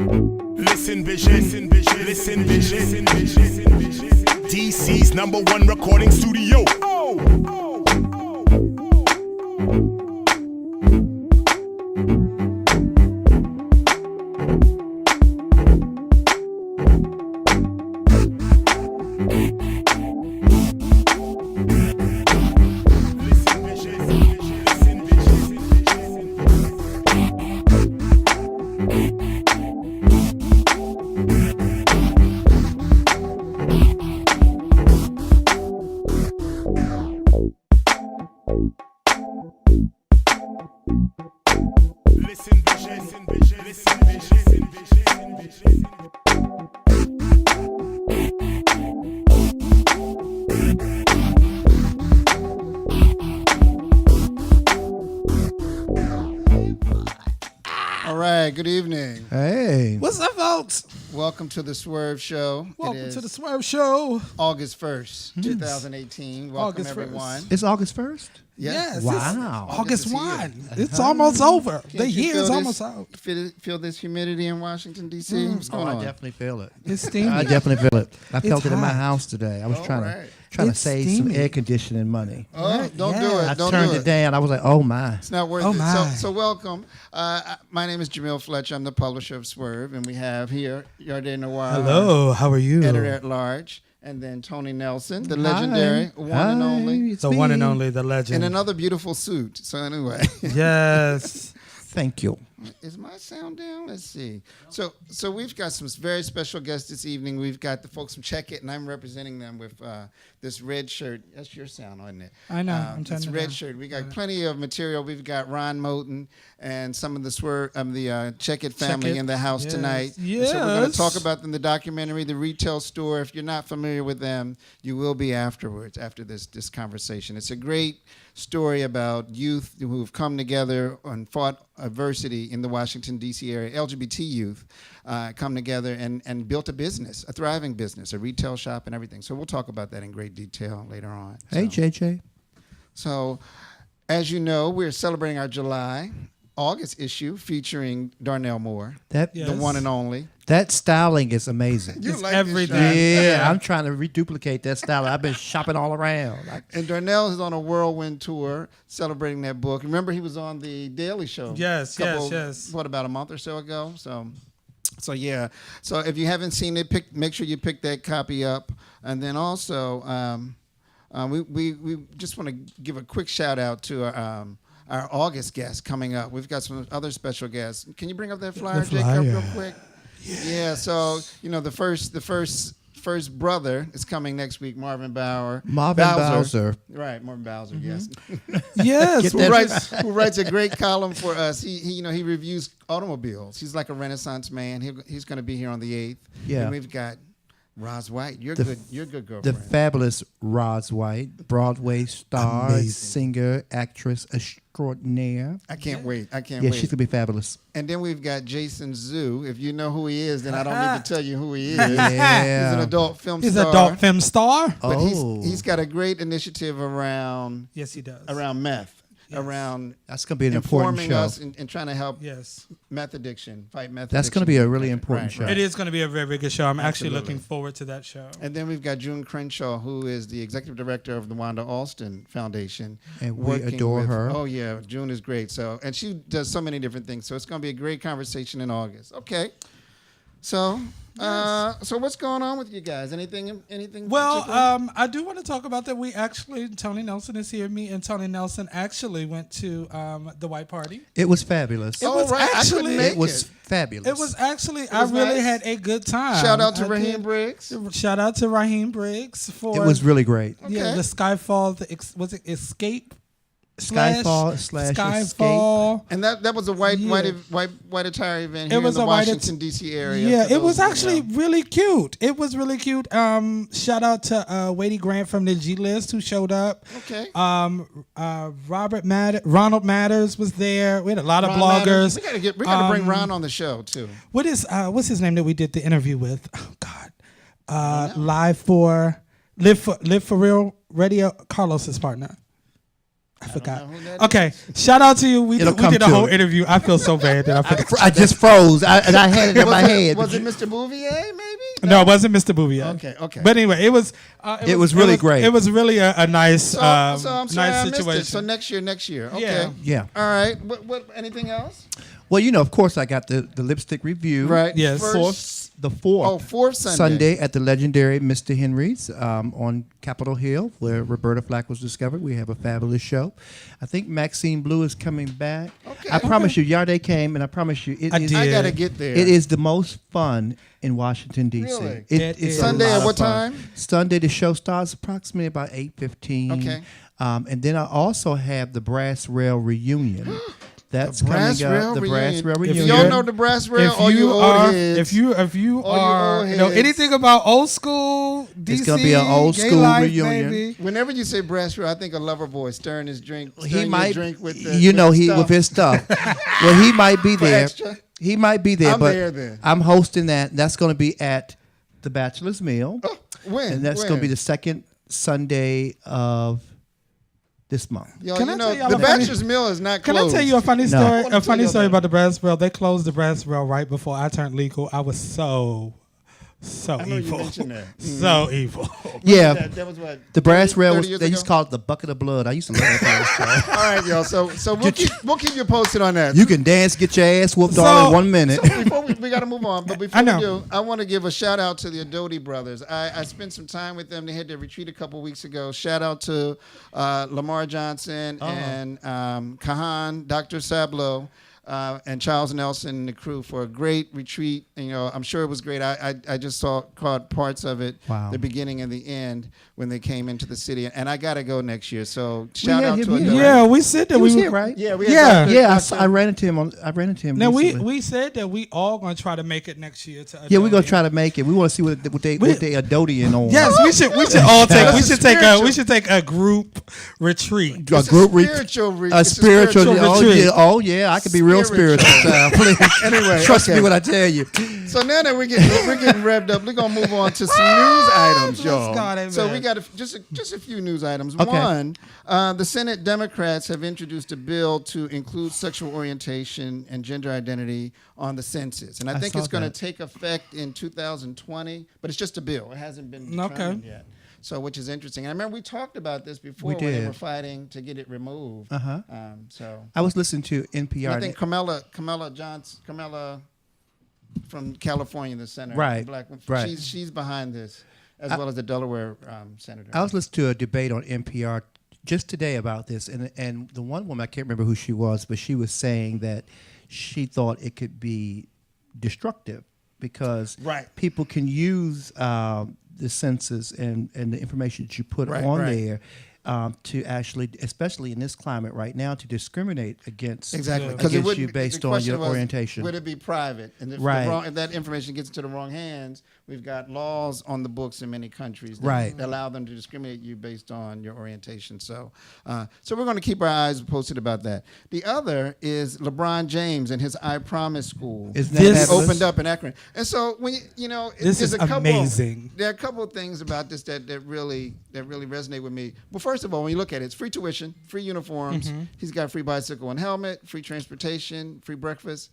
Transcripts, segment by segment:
Listen vision, listen vision, listen vision, listen vision. DC's #1 recording studio. Good evening. Hey. What's up, folks? Welcome to the Swerve Show. Welcome to the Swerve Show. August 1st, 2018. Welcome, August everyone. 1st. It's August 1st? Yes. Wow. August 1. It's Uh-huh. almost over. The Can't you year is feel almost this- out. Feel this humidity in Washington, D.C.? What's going on? I definitely feel it. It's steamy. I definitely feel it. I It's felt it in my hot. house today. I was trying to It's save steamy. some air conditioning money. Oh, don't do Yeah. it. I Don't turned do it down. I was like, oh my. It's not worth Oh, it. my. So welcome. My name is Jamil Fletcher. I'm the publisher of Swerve, and we have here Yarde Noir. Hello, how are you? Editor at large. And then Tony Nelson, the legendary one and only. The one and only, the legend. In another beautiful suit. So anyway. Yes. Thank you. Is my sound down? Let's see. So we've got some very special guests this evening. We've got the folks from Check It, and I'm representing them with this red shirt. That's your sound, isn't it? I know. I'm turning It's it red down. shirt. We got plenty of material. We've got Ron Moten and some of the Check It family It. in the house Yes. tonight. And Yes. so we're going to talk about them, the documentary, the retail store. If you're not familiar with them, you will be afterwards, after this conversation. It's a great story about youth who have come together and fought adversity in the Washington, D.C. area, LGBT youth, come together and built a business, a thriving business, a retail shop and everything. So we'll talk about that in great detail later on. Hey, JJ. So, as you know, we're celebrating our August issue featuring Darnell Moore, That Yes. the one and only. that styling is amazing. You It's like everything. this shirt. Yeah, I'm trying to reduplicate that style. I've been shopping all around. Like, And Darnell is on a whirlwind tour celebrating that book. Remember, he was on the Daily Show. Yes, yes. What, about a month or so ago? So yeah. So if you haven't seen it, make sure you pick that copy up. And then also, we just want to give a quick shout out to our August guest coming up. We've got some other special guests. Can you bring up that flyer, Jacob, real quick? Yeah. So the first brother is coming next week. Marvin Bauser. Right, Marvin Bowser. Yes. Yes. Who writes a great column for us. He reviews automobiles. He's like a Renaissance man. He's going to be here on the 8th. Yeah. And we've got Roz White. You're The- good. You're a good the girlfriend. fabulous Roz White, Broadway star, Amazing. singer, actress extraordinaire. I can't wait. Yeah, wait. she's going to be fabulous. And then we've got Jason Zhu. If you know who he is, then I don't need to tell you who he is. Yeah. He's an adult film He's star. an adult film star. But Oh. he's got a great initiative around Yes, he does. meth, around That's going to be an important informing show. us and trying to help Yes. meth addiction, fight meth That's addiction. going to be a really important show. It is going to be a very, very good show. I'm actually Absolutely. looking forward to that show. And then we've got June Crenshaw, who is the executive director of the Wanda Alston Foundation. And we working adore with- her. Oh, yeah. June is great. And she does so many different things. So it's going to be a great conversation in August. Okay. So, so what's going on with you guys? Anything Well, particular? I do want to talk about that. Tony Nelson is here. Me and Tony Nelson actually went to the White Party. It was fabulous. It was right. I couldn't actually- make It was fabulous. It was actually, was I really nice. had a good time. Shout out to I Raheem did. Briggs. Shout out to Raheem Briggs for It was really great. yeah, Okay. the Skyfall. Was it Escape? Skyfall slash Skyfall. And that was a white Yeah. attire event It here was in the a white Washington, D.C. area. Yeah, for it was those who actually know. really cute. It was really cute. Shout out to Wadey Grant from the G List who showed up. Okay. Ronald Matters was there. We had a lot of Ron bloggers. Matters. We gotta bring Ron on the show too. What's his name that we did the interview with? Oh God. Live for Real Radio, Carlos's partner. I forgot. know who that Okay, shout out to you. We It'll did come a to whole it. interview. I feel so bad that I forgot. I just froze, and I had it in my head. Was it Mr. Bouvier, maybe? No, it wasn't Mr. Bouvier. Okay. But anyway, it was really great. It was really a nice, So I'm sorry nice I missed situation. it. So next year. Okay. Yeah. Yeah. All right. What? Anything else? Well, of course, I got the lipstick review. Right. Yes. The fourth fourth Sunday. at the legendary Mr. Henry's on Capitol Hill, where Roberta Flack was discovered. We have a fabulous show. I think Maxine Blue is coming back. Okay. I promise you, Yarde came, and I promise you, I is. did. I gotta get there. It is the most fun in Washington D.C. Really? It is. It's a Sunday lot at of what fun. time? Sunday, the show starts approximately about 8:15. Okay. And then I also have the Brass Rail reunion. That's Brass coming Rail up. The reunion. Brass Rail If reunion. y'all know the Brass Rail, all you old heads. if you All you know old heads. anything about old school DC, It's gonna be an old gay school life, reunion. baby. Whenever you say Brass Rail, I think of Loverboy stirring his drink. He stirring might, your drink with the, with his stuff. Well, he might be For there. extra? He might be there, I'm but there then. I'm hosting that. That's going to be at the Bachelor's Meal, When? and that's going to be the second Sunday of this month. Yo, Can I you tell know, y'all the a funny- Bachelor's Meal is not Can closed. I tell you a funny No. story? I wanna A funny tell story y'all about the Brass Rail. They closed the Brass Rail right before I turned legal. I was so I know evil. you mentioned that. So evil. Yeah, That was what? the Brass 30 Rail was. years They used to ago? call it the bucket of blood. I used to love that. All right, y'all. So we'll keep you posted on that. You can dance, get your ass whooped all So- in 1 minute. Before we got to move on, but before I we know. do, I want to give a shout out to the Adoti brothers. I spent some time with them. They had their retreat a couple weeks ago. Shout out to Lamar Johnson and Kahan, Dr. Sablo, and Charles Nelson and the crew for a great retreat. I'm sure it was great. I just caught parts of it, Wow. the beginning and the end when they came into the city. And I got to go next year. So shout had out him to here. Adoti. Yeah, we said that He was we here, right? Yeah, we Yeah. had Yeah, Dr. I ran into him. I ran into him. Now recently. we said that we all gonna try to make it next year to Yeah, we're gonna Adobe. try to make it. We want to see what they Adodian on. Yes, we should all take That's we a should take spiritual- we should take a group retreat. A It's group a spiritual retreat. Oh yeah, I could be real Spiritual. spiritual. Please. Anyway, Trust okay. me when I tell you. So now that we're getting revved up, we're gonna move on to some news items, bless y'all. God, amen. So we got just a few news items. Okay. One, the Senate Democrats have introduced a bill to include sexual orientation and gender identity on the census, and I think saw it's going to that. take effect in 2020. But it's just a bill; it hasn't been determined yet. So, which is interesting. And I remember we talked about this before We when they did. were fighting to get it removed. Uh-huh. So I was listening to NPR. I think Camilla from California, the senator, Right, the black woman, right. she's behind this, as well as the Delaware senator. I was listening to a debate on NPR just today about this, and the one woman, I can't remember who she was, but she was saying that she thought it could be destructive because Right. people can use the census and the information that you put Right, on right. there to actually, especially in this climate right now, to discriminate against Exactly, against you based on your orientation. Would it be private? And if, Right. if that information gets into the wrong hands, we've got laws on the books in many countries that Right. allow them to discriminate you based on your orientation. So, so we're going to keep our eyes posted about that. The other is LeBron James and his I Promise School. Isn't that This- fabulous? Opened up in Akron, and so when This there's is a couple, amazing. There are a couple of things about this that really resonate with me. Well, first of all, when you look at it, it's free tuition, free uniforms. Mm-hmm. He's got free bicycle and helmet, free transportation, free breakfast,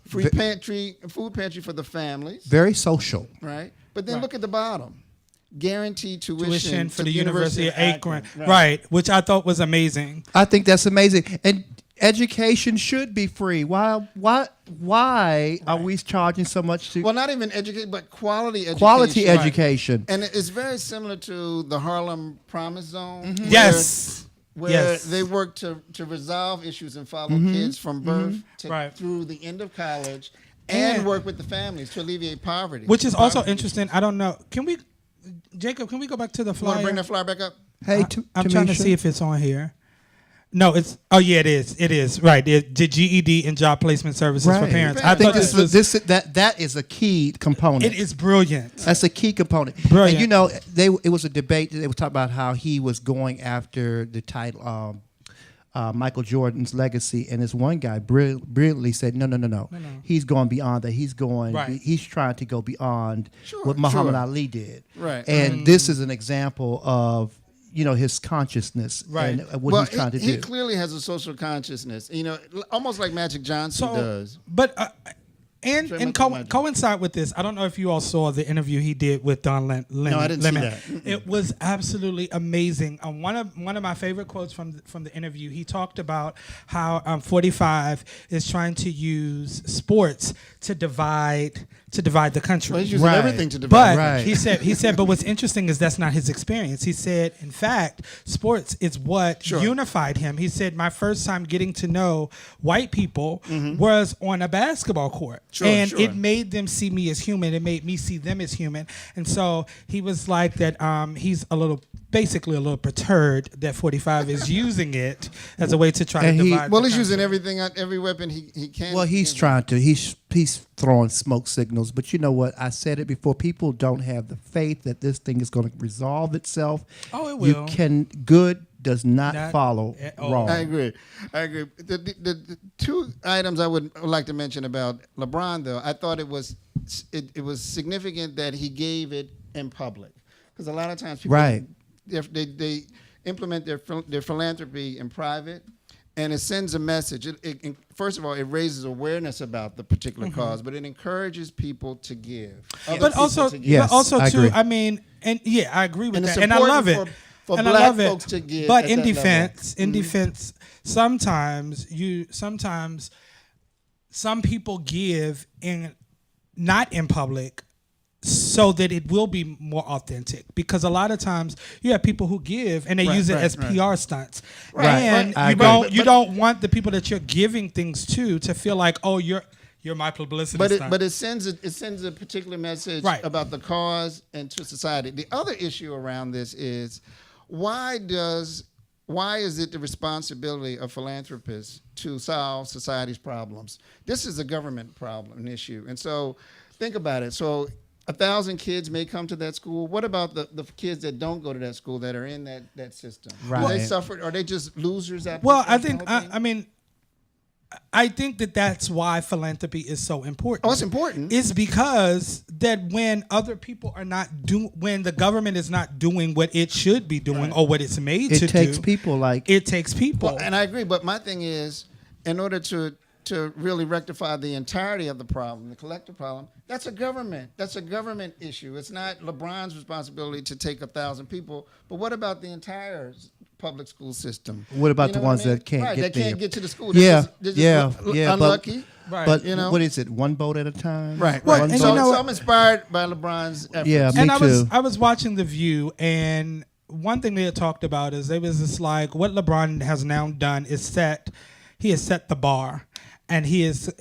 free pantry, food pantry for the families, Very social. right? But then Right. look at the bottom. Guaranteed Tuition for to the University of Akron. Right. Right, which I thought was amazing. I think that's amazing. And education should be free. Why are we charging so much to Well, not even education, but quality education. quality education? And it's very similar to the Harlem Promise Zone. Yes. Where Yes. they work to resolve issues and follow kids from birth Right. through the end of college and And- work with the families to alleviate poverty. Which is also Poverty. interesting. I don't know. Jacob, can we go back to the You want flyer? to bring that flyer back up? Hey, I'm trying to see if it's on here. No, it's. Oh yeah, it is. It is right. The GED and job placement services for parents. I I think thought that is a key component. It is brilliant. That's a key component. Brilliant. And it was a debate. They were talking about how he was going after the title, Michael Jordan's legacy, and this one guy brilliantly said, no. He's going beyond that. He's going. Right. He's trying to go beyond Sure, what Muhammad sure. Ali did. Right. And this is an example of his consciousness Right. and what he's trying to do. He clearly has a social consciousness, almost like Magic Johnson does. But coincide with this, I don't know if you all saw the interview he did with Don Lemon. No, I didn't see that. It was absolutely amazing. One of my favorite quotes from the interview, he talked about how 45 is trying to use sports to divide the country. Well, he's using everything to divide. But he said, but what's interesting is that's not his experience. He said, in fact, sports is what unified him. He said, my first time getting to know white people was on a basketball court. It made them see me as human. It made me see them as human. And so he was like that. He's basically a little perturbed that 45 is using it as a way to try to divide. Well, he's using every weapon he can. Well, he's trying to. He's throwing smoke signals. But you know what? I said it before. People don't have the faith that this thing is going to resolve itself. Oh, it will. Good does not follow wrong. I agree. The two items I would like to mention about LeBron, though, I thought it was significant that he gave it in public, because a lot of times people they implement their philanthropy in private, and it sends a message. First of all, it raises awareness about the particular cause, but it encourages people to give. But also, too, I mean, and I agree with that, and I love it. For and black I love folks it. to give, but in defense, sometimes some people give not in public, so that it will be more authentic. Because a lot of times you have people who give and they use it as PR stunts, and you don't want the people that you're giving things to feel like, oh, you're my publicity stunt. But it sends a particular message about the cause and to society. The other issue around this is, why is it the responsibility of philanthropists to solve society's problems? This is a government problem, an issue. And so think about it. So 1,000 kids may come to that school. What about the kids that don't go to that school that are in that system? Right. Do they suffer? Are they just losers after? Well, I think that's why philanthropy is so important. Oh, it's important. It's because that when other people are not when the government is not doing what it should be doing or what it's made to do. It takes people. Well, and I agree, but my thing is, in order to really rectify the entirety of the problem, the collective problem, that's a government issue. It's not LeBron's responsibility to take 1,000 people, but what about the entire public school system? What about the ones that can't get there? Can't get to the school. They're unlucky. But what is it? One boat at a time. Right. Well, and so I'm inspired by LeBron's efforts. Yeah, me and too. I was watching The View, and one thing they had talked about is it was just like what LeBron has now done is he has set the bar, and he is.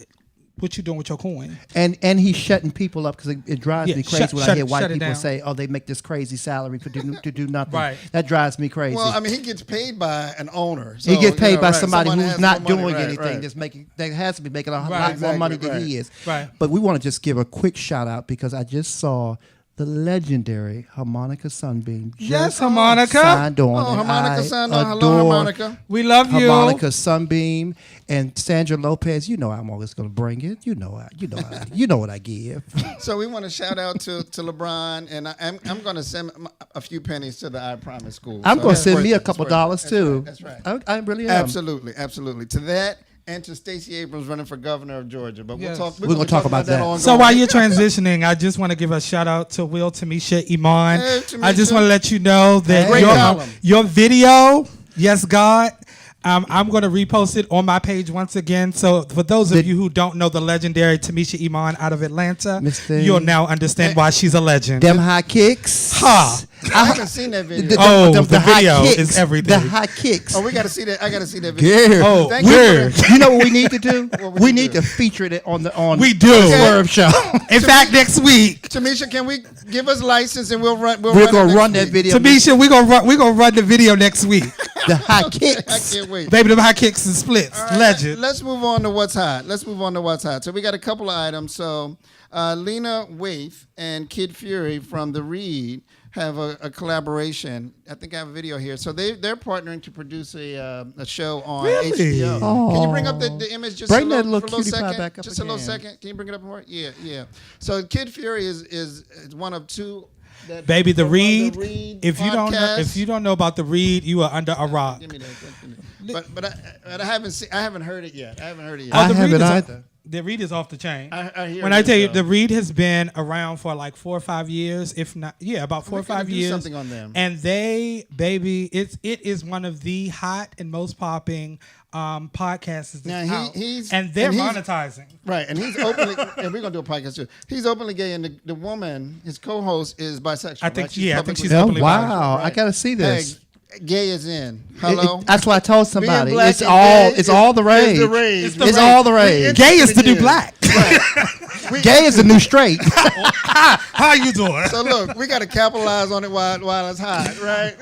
What you doing with your coin? And he's shutting people up, because it drives me crazy when I hear white people say, "Oh, they make this crazy salary to do nothing." Right. That drives me crazy. Well, I mean, he gets paid by an owner. So, he gets paid by somebody Someone who's not more money. doing anything. That has to be making a lot more money than he is. Right. But we want to just give a quick shout out, because I just saw the legendary Harmonica Sunbeam. Yes, Harmonica. Signed on. Harmonica signed on. Hello, Harmonica. We love you. Harmonica Sunbeam and Sandra Lopez. You know I'm always going to bring it. You know what I give. So we want to shout out to LeBron, and I'm going to send a few pennies to the I Promise School. I'm going to send me a couple dollars too. That's right. I really am. Absolutely. To that. And to Stacey Abrams running for governor of Georgia. But yes. we're going to talk about that. So while you're transitioning, I just want to give a shout out to Will, Tamisha, Iman. Hey, Tamisha. I just want to let you know that your video, yes, God, I'm going to repost it on my page once again. So for those of you who don't know the legendary Tamisha Iman out of Atlanta, you'll now understand why she's a legend. Them high kicks. Ha! I haven't seen that video. The video is everything. The high kicks. Oh, we got to see that. I got to see that video. Yeah. Oh, you know what we need to do? We need to feature it on we do. Swerve Show. In fact, next week, Tamisha, can we give us license and we're going to run that video. Tamisha, we're gonna run the video next week. The high kicks. I can't wait. Baby, the high kicks and splits. Right, legend. Let's move on to what's hot. So we got a couple of items. So Lena Waithe and Kid Fury from The Read have a collaboration. I think I have a video here. So they're partnering to produce a show on HBO. Oh. Can you bring up the image just bring a that little cutie second? pie back up Just a little again. second. Can you bring it up more? Yeah. So Kid Fury is one of two Baby, the Run Read. Read If podcast. you don't know about the Read, you are under a rock. Give me that. But I haven't heard it yet. I The haven't Read is either. The Read is off the chain. I hear when it I tell you, though. the Read has been around for like 4 or 5 years, if not, about 4 or 5 do years. something on them. And it is one of the hot and most popping podcasts. Now, and they're monetizing. Right, and he's openly, and we're gonna do a podcast too. He's openly gay, and the woman, his co-host, is bisexual. I think, right? I think she's Oh, openly wow. bisexual, I got to see this. Hey, gay is in. Hello. That's what I told somebody. Being black It's and all gay it's all the rage. Is the rage. It's all the rage. Gay is the new black. Right. Gay is the new straight. How you doing? So look, we got to capitalize on it while it's hot, right?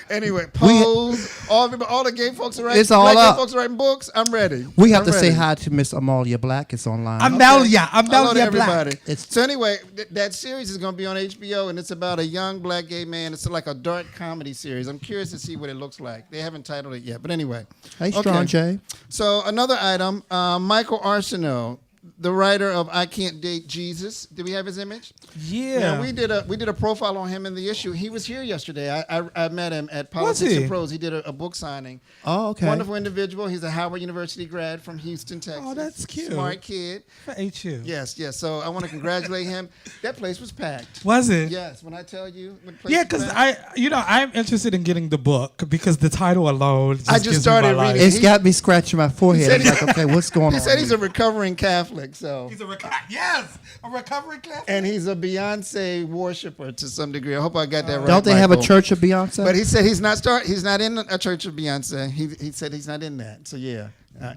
Anyway, Pose, all the gay folks are writing. It's all black up. Gay folks are writing books. I'm ready. We have I'm to say ready. hi to Miss Amalia Black. It's online. Hello to Amelia everybody. Black. So anyway, that series is going to be on HBO, and it's about a young black gay man. It's like a dark comedy series. I'm curious to see what it looks like. They haven't titled it yet, but anyway. Hey, Strong J. So another item, Michael Arsenault, the writer of I Can't Date Jesus. Did we have his image? Yeah. We did a profile on him in the issue. He was here yesterday. I met him at Politics he? and Prose. He did a book signing. Oh, okay. Wonderful individual. He's a Howard University grad from Houston, Texas. Oh, that's cute. Smart kid. For HU. Yes. So I want to congratulate him. That place was packed. Was it? Yes. When I tell you, when the place Yeah, was because packed. I'm interested in getting the book because the title alone. I just started reading. It's got me scratching my forehead. I'm like, okay, what's going on? He said he's here? a recovering Catholic. So. He's a recovering class. And he's a Beyonce worshiper to some degree. I hope I got that right. Don't they have a Michael. church of Beyonce? But he said he's not in a church of Beyonce. He said he's not in that. So yeah,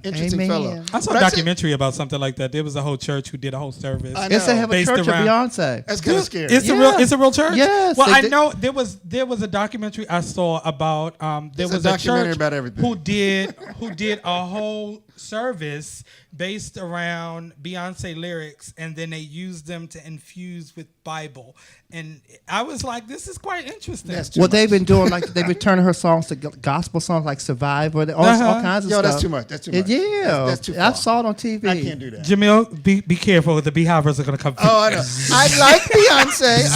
interesting Amen. fellow. I saw But a said- documentary about something like that. There was a whole church who did a whole service. I Yes, they have a Based church around- of Beyonce. That's kind of scary. It's a real church. Yes, Well, they I did- know there was a documentary I saw about there It's a was a documentary church about everything. who did a whole service based around Beyonce lyrics, and then they used them to infuse with Bible. And I was like, this is quite interesting. That's too What much. they've been doing, like they've been turning her songs to gospel songs like Survivor, all kinds of Yo, stuff. that's too much. That's too much. Yeah, That's too I far. saw it on TV. I can't do that. Jamil, be careful. The Beehives are going to come. Oh, I know. I like Beyonce.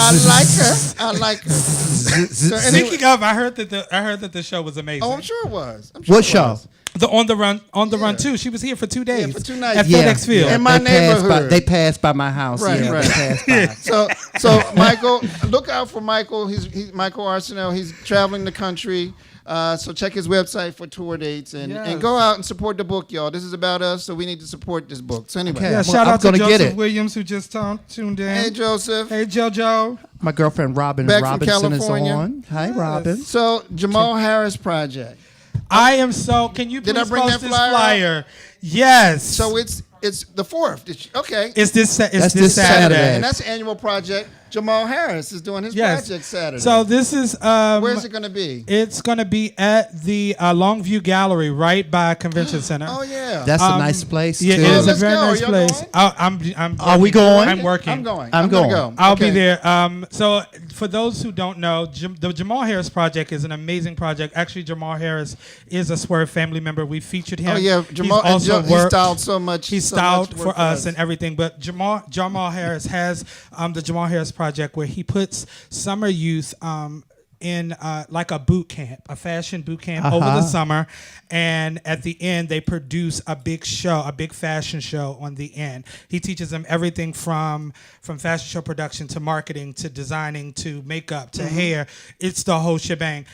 I like her. So anyway, Speaking of, I heard that the show was amazing. oh, I'm sure it was. What show? The On the Run too. She was here for 2 days. for 2 nights. at Yeah, FedEx Field. In my They passed neighborhood. They passed by my house. Right, yeah, right. They passed by. So Michael, look out for Michael. He's Michael Arsenault. He's traveling the country. So check his website for tour dates and go out and support the book, y'all. This is about us, so we need to support this book. So anyway, Okay. Yeah, I'm shout out to gonna get Joseph it. Williams who just tuned in. hey Joseph. Hey JoJo. My girlfriend Robin Back from Robinson is California. on. Hi, Robin. So Jamal Harris Project. I am so. Can you Did I please bring post that this flyer flyer? Yes. So it's the 4th. Okay. it's this That's this Saturday. And that's an annual project. Jamal Harris is doing his project Saturday. So this is where's it going to be? It's going to be at the Longview Gallery, right by Convention Center. Oh yeah. That's a nice place Yeah, too. it is a let's very go. Are nice y'all place. going? I'm. Are we going? I'm working. I'm going. I'm gonna going. go. I'll Okay. be there. So for those who don't know, the Jamal Harris Project is an amazing project. Actually, Jamal Harris is a Swerve family member. We featured him. Oh yeah, Jamal. He's also he worked. styled so much. He so styled much work for us and everything. But Jamal Harris has the Jamal Harris Project, where he puts summer youth in like a boot camp, a fashion boot camp over the summer, and at the end they produce a big show, a big fashion show on the end. He teaches them everything from fashion show production to marketing to designing to makeup to hair. It's the whole shebang.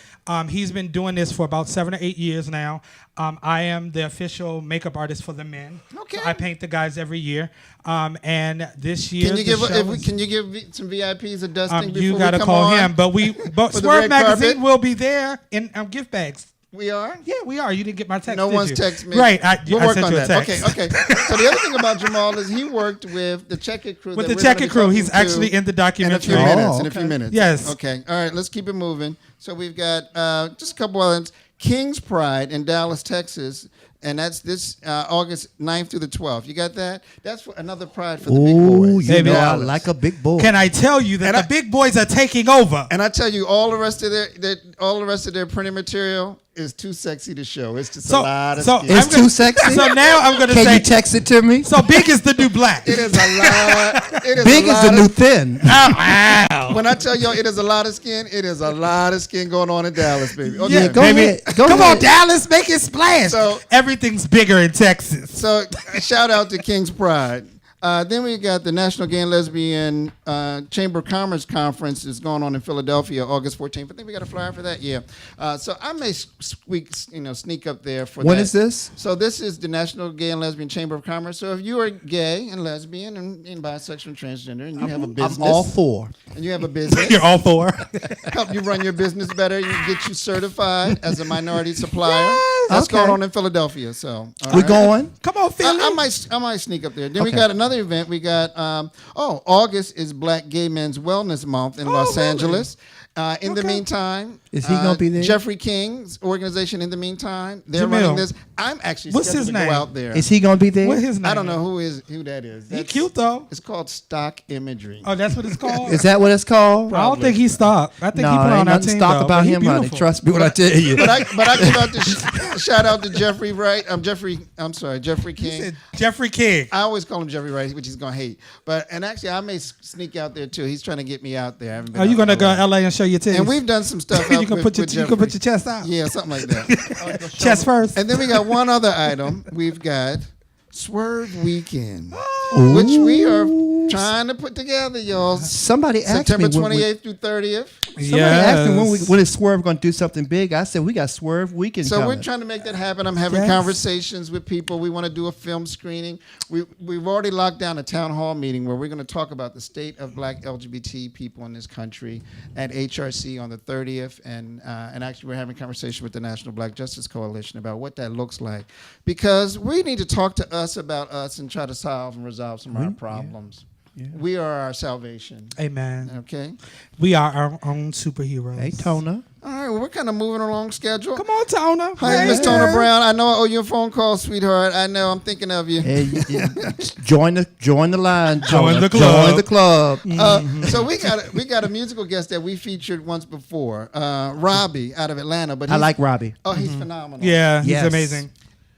He's been doing this for about 7 or 8 years now. I am the official makeup artist for the men. Okay. So I paint the guys every year. And this year, Can you give the show is- can you give some VIPs a dusting before you we gotta come call on? him, but the Swerve red Magazine carpet? will be there in gift bags. We are. Yeah, we are. You didn't get my text. No did one's you? texted me. Right, We'll I work sent on you a that. text. Okay. So the other thing about Jamal is he worked with the Check-It Crew. With that the we're gonna Check-It be Crew, talking he's to actually in the in a documentary. few minutes. Oh, In a few okay. minutes. Yes. Okay. All right. Let's keep it moving. So we've got just a couple others. King's Pride in Dallas, Texas. And that's this August 9th through the 12th. You got that? That's for another pride for the big Ooh, boys. you Baby know I Dallas. like a big boy. Can I tell you that the big boys are taking over? And I tell you, all the rest of their printed material is too sexy to show. It's just a lot of skin. It's too sexy? So now I'm going to say. Can you text it to me? So big is the new black. It is a lot. Big is the new thin. Oh, wow. When I tell y'all it is a lot of skin, it is a lot of skin going on in Dallas, baby. Okay. Yeah, go ahead. Come on, Dallas, make it splash. So everything's bigger in Texas. So shout out to King's Pride. Then we got the National Gay and Lesbian Chamber of Commerce Conference is going on in Philadelphia, August 14th. I think we got a flyer for that. Yeah. So I may sneak up there for that. When is this? So this is the National Gay and Lesbian Chamber of Commerce. So if you are gay and lesbian and bisexual and transgender, and you have a business, I'm all for. And you have a business, You're all for. help you run your business better. You get you certified as a minority supplier. Yes. That's Okay. going on in Philadelphia. So We're going. Come on, Philly. I might sneak up there. Then we got another event. We got August is Black Gay Men's Wellness Month in Los Angeles. In the meantime, Is he gonna be there? Jeffrey King's organization. In the meantime, they're Jamil. running this. I'm actually What's scheduled his to name? go out there. Is he going to be there? What his name? I don't know who that is. He cute though. It's called Stock Imagery. Oh, that's what it's called. Is that what it's called? I don't think he's stock. I think he No, put on ain't our nothing team. stock though, about but he him, honey. beautiful. Trust me when I tell you. But I give out the shout out to Jeffrey Wright. Jeffrey He King. said Jeffrey King. I always call him Jeffrey Wright, which he's gonna hate. And actually, I may sneak out there too. He's trying to get me out there. I haven't been Are you out gonna there. go to LA and show your titties? And we've done some stuff. you out can with, put your with you can Jeffrey. put your chest out. Yeah, something like that. Chest first. And then we got one other item. We've got Swerve Weekend, which we are trying to put together, y'all. Somebody asked September me. 28th through 30th. Somebody asked me when is Swerve going to do something big. I said we got Swerve Weekend So coming. we're trying to make that happen. I'm having conversations with people. We want to do a film screening. We've already locked down a town hall meeting where we're going to talk about the state of Black LGBT people in this country at HRC on the 30th. And actually, we're having a conversation with the National Black Justice Coalition about what that looks like. Because we need to talk to us about us and try to solve and resolve some of our problems. Yeah. We are our salvation. Amen. Okay. We are our own superheroes. Hey, Tona. All right, well, we're kind of moving along schedule. Come on, Tona. Hi, Miss Tona Brown. I know I owe you a phone call, sweetheart. I know. I'm thinking of you. Hey, join the line. Join the club. Join the club. So we got a musical guest that we featured once before, Robbie out of Atlanta. But I like Robbie. Oh, he's phenomenal. Yeah, he's Yes. amazing.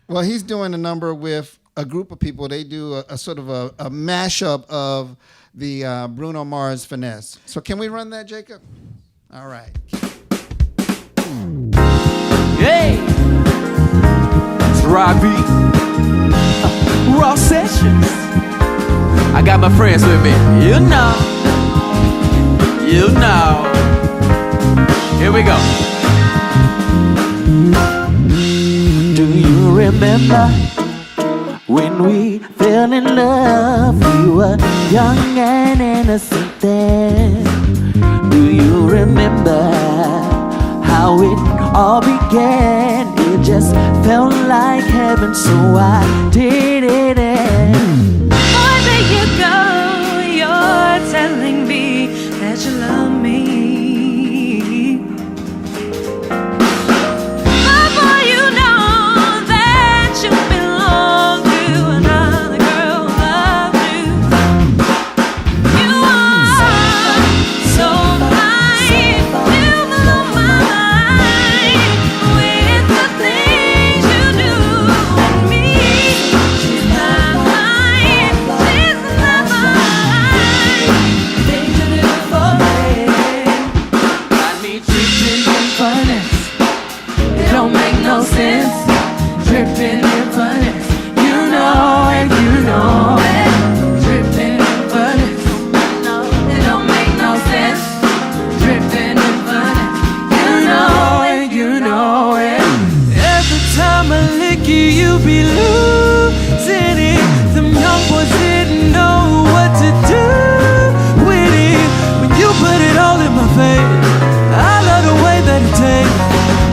Well, he's doing a number with a group of people. They do a sort of a mashup of the Bruno Mars Finesse. So can we run that, Jacob? All right. Hey, it's Robbie. Raw Sessions. I got my friends with me. You know. Here we go. Do you remember when we fell in love? We were young and innocent then. Do you remember how it all began? It just felt like heaven, so I did it. And more than you go, you're telling me that you love me. But boy, you know that you belong to another girl who loves you. You are so fine, you blow my mind with the things you do to me. She's not mine, she's not mine. Things you do for me. got me tripping in finesse. It don't make no sense. Tripping in finesse. You know and you know it. Tripping in finesse. No, it don't make no sense. Tripping in finesse. You know and you know it. Every time I lick you, you be losing it. Them young boys didn't know what to do with it. When you put it all in my face, I love the way that it tastes.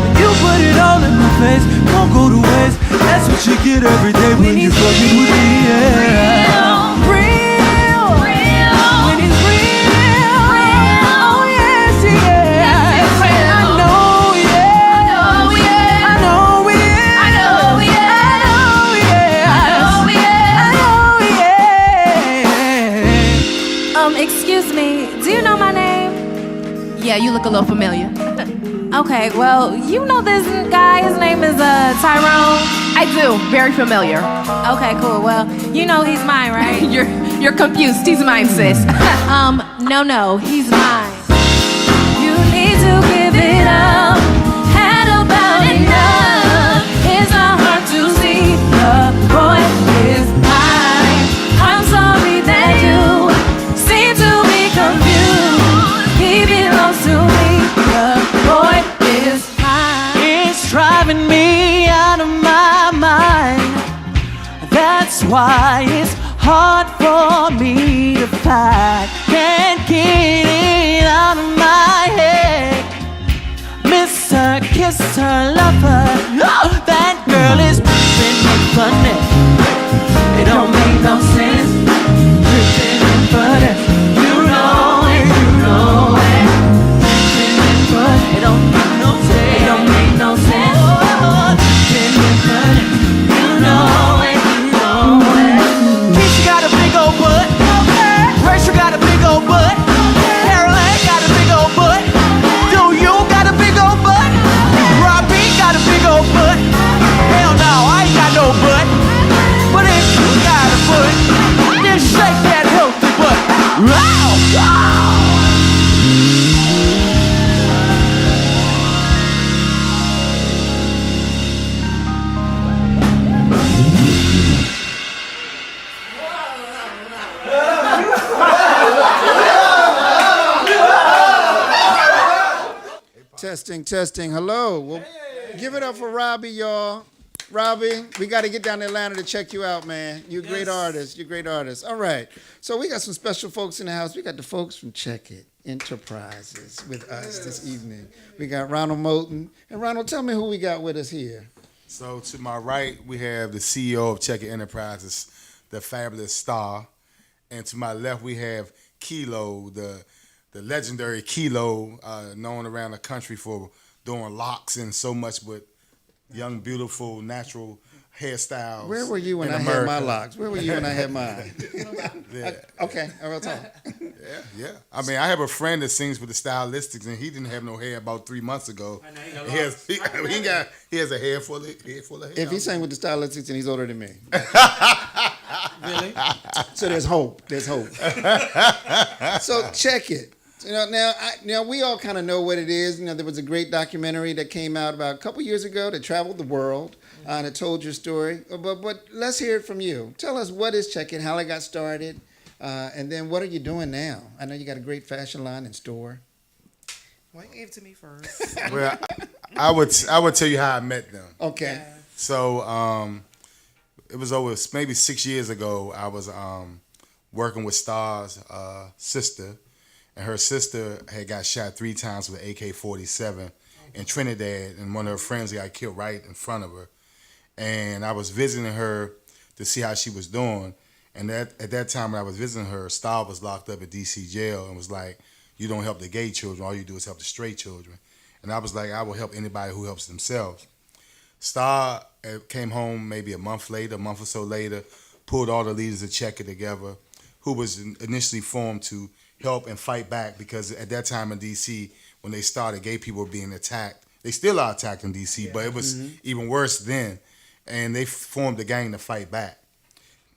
When you put it all in my face, won't go to waste. That's what you get every day when you fucking with me. Yeah. Real. When it's real. Oh yes, I know, yeah. Oh yeah. I know, yeah. I know, yeah. I know, yeah. Excuse me, do you know my name? Yeah, you look a little familiar. Okay, well, you know this guy. His name is Tyrone. I do. Very familiar. Okay, cool. Well, you know he's mine, right? You're confused. He's mine, sis. No, he's mine. You need to give it up. Had about enough. It's not hard to see. The boy is mine. I'm sorry that you seem to be confused. He belongs to me. The boy is mine. It's driving me out of my mind. That's why it's hard for me to fight. Can't get it out of my head. Miss her, kiss her, love her. Oh, that girl is tripping and funny. It don't make no sense. Tripping and funny. You know it, you know it. Tripping and funny. It don't make no sense. It don't make no sense. Oh, tripping and funny. You know it, you know it. Keisha got a big old butt. Rachel got a big old butt. Caroline got a big old butt. Do you got a big old butt? Robbie got a big old butt. Hell no, I ain't got no butt. But if you got a butt, then shake that healthy butt. Wow! Testing. Hello. Well, give it up for Robbie, y'all. Robbie, we got to get down to Atlanta to check you out, man. You're a great artist. You're a great artist. All right. So we got some special folks in the house. We got the folks from Check It Enterprises with us this evening. We got Ronald Moulton. And Ronald, tell me who we got with us here. So to my right, we have the CEO of Check It Enterprises, the fabulous Star. And to my left, we have Kilo, the legendary Kilo, known around the country for doing locks and so much with young, beautiful, natural hairstyles. Where were you when I had my locks? Where were you when I had mine? Yeah. Okay, I will talk. Yeah. I mean, I have a friend that sings with the Stylistics, and he didn't have no hair about 3 months ago. He has a hair full of hair. If he sang with the Stylistics, and he's older than me. Really? So there's hope. So check it. Now we all kind of know what it is. There was a great documentary that came out about a couple years ago that traveled the world and it told your story. But let's hear it from you. Tell us what is Check It, how it got started, and then what are you doing now? I know you got a great fashion line and store. Well, you gave it to me first. Well, I would tell you how I met them. Okay. Yeah. So it was over maybe 6 years ago. I was working with Star's sister. And her sister had got shot 3 times with an AK-47 in Trinidad, and one of her friends got killed right in front of her. And I was visiting her to see how she was doing. And at that time when I was visiting her, Star was locked up at D.C. jail and was like, you don't help the gay children. All you do is help the straight children. And I was like, I will help anybody who helps themselves. Star came home maybe a month or so later, pulled all the leaders of Check It together, who was initially formed to help and fight back, because at that time in D.C., when they started, gay people were being attacked. They still are attacked in D.C., but it was even worse then. And they formed a gang to fight back.